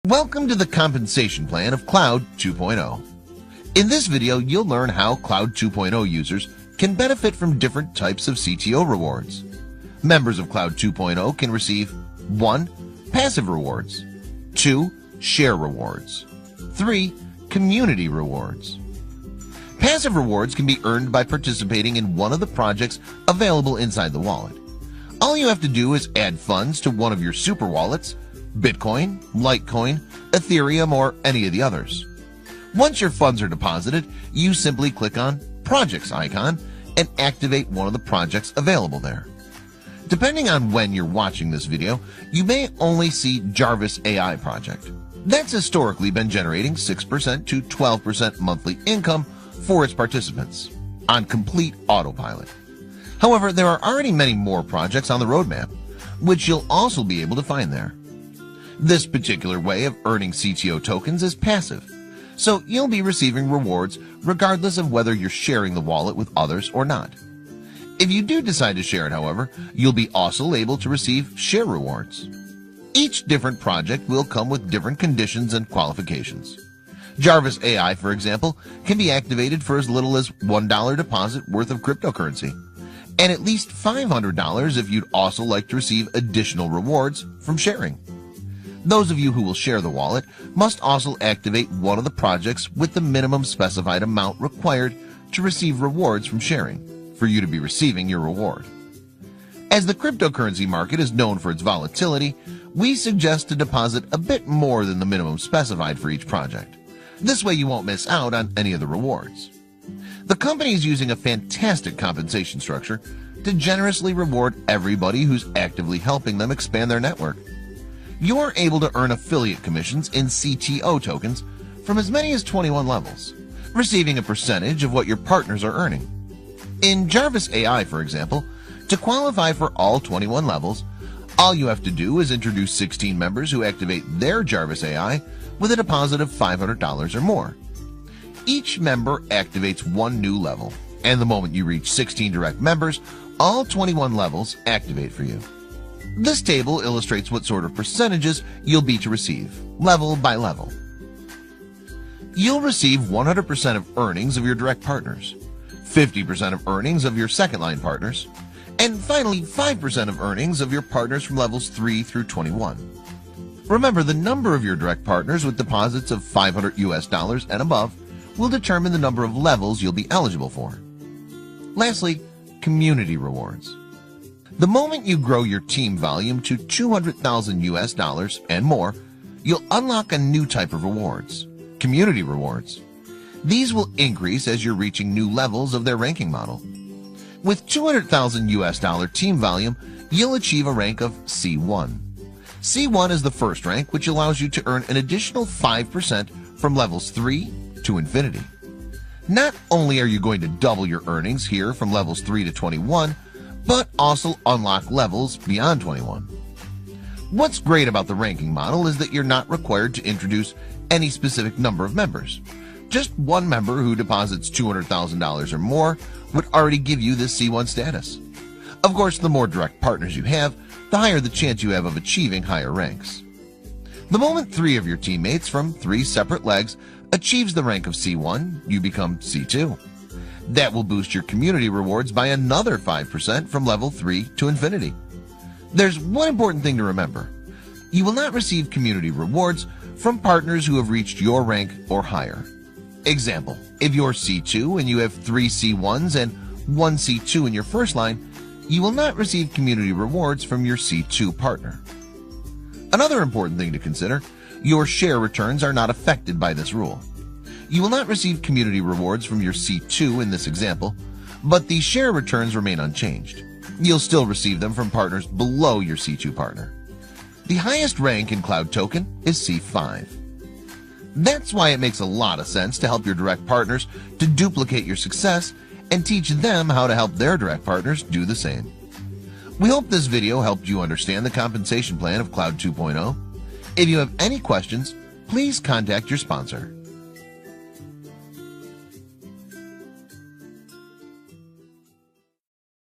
Welcome to the compensation plan of Cloud 2.0. In this video, you'll learn how Cloud 2.0 users can benefit from different types of CTO rewards. Members of Cloud 2.0 can receive 1. Passive rewards, 2. Share rewards, 3. Community rewards. Passive rewards can be earned by participating in one of the projects available inside the wallet. All you have to do is add funds to one of your super wallets, Bitcoin, Litecoin, Ethereum, or any of the others. Once your funds are deposited, you simply click on Projects icon and activate one of the projects available there. Depending on when you're watching this video, you may only see Jarvis AI project. That's historically been generating 6% to 12% monthly income for its participants on complete autopilot. However, there are already many more projects on the roadmap, which you'll also be able to find there. This particular way of earning CTO tokens is passive, so you'll be receiving rewards regardless of whether you're sharing the wallet with others or not. If you do decide to share it, however, you'll be also able to receive share rewards. Each different project will come with different conditions and qualifications. Jarvis AI, for example, can be activated for as little as $1 deposit worth of cryptocurrency, and at least $500 if you'd also like to receive additional rewards from sharing. Those of you who will share the wallet must also activate one of the projects with the minimum specified amount required to receive rewards from sharing for you to be receiving your reward. As the cryptocurrency market is known for its volatility, we suggest to deposit a bit more than the minimum specified for each project. This way you won't miss out on any of the rewards. The company is using a fantastic compensation structure to generously reward everybody who's actively helping them expand their network. You're able to earn affiliate commissions in CTO tokens from as many as 21 levels, receiving a percentage of what your partners are earning. In Jarvis AI, for example, to qualify for all 21 levels, all you have to do is introduce 16 members who activate their Jarvis AI with a deposit of $500 or more. Each member activates one new level, and the moment you reach 16 direct members, all 21 levels activate for you. This table illustrates what sort of percentages you'll be to receive, level by level. You'll receive 100% of earnings of your direct partners, 50% of earnings of your second-line partners, and finally 5% of earnings of your partners from levels 3 through 21. Remember, the number of your direct partners with deposits of $500 and above will determine the number of levels you'll be eligible for. Lastly, community rewards. The moment you grow your team volume to $200,000 and more, you'll unlock a new type of rewards, community rewards. These will increase as you're reaching new levels of their ranking model. With $200,000 team volume, you'll achieve a rank of C1. C1 is the first rank, which allows you to earn an additional 5% from levels 3 to infinity. Not only are you going to double your earnings here from levels 3 to 21, but also unlock levels beyond 21. What's great about the ranking model is that you're not required to introduce any specific number of members. Just one member who deposits $200,000 or more would already give you this C1 status. Of course, the more direct partners you have, the higher the chance you have of achieving higher ranks. The moment 3 of your teammates from 3 separate legs achieves the rank of C1, you become C2. That will boost your community rewards by another 5% from level 3 to infinity. There's one important thing to remember. You will not receive community rewards from partners who have reached your rank or higher. Example, if you're C2 and you have 3 C1s and 1 C2 in your first line, you will not receive community rewards from your C2 partner. Another important thing to consider, your share returns are not affected by this rule. You will not receive community rewards from your C2 in this example, but the share returns remain unchanged. You'll still receive them from partners below your C2 partner. The highest rank in Cloud Token is C5. That's why it makes a lot of sense to help your direct partners to duplicate your success and teach them how to help their direct partners do the same. We hope this video helped you understand the compensation plan of Cloud 2.0. If you have any questions, please contact your sponsor.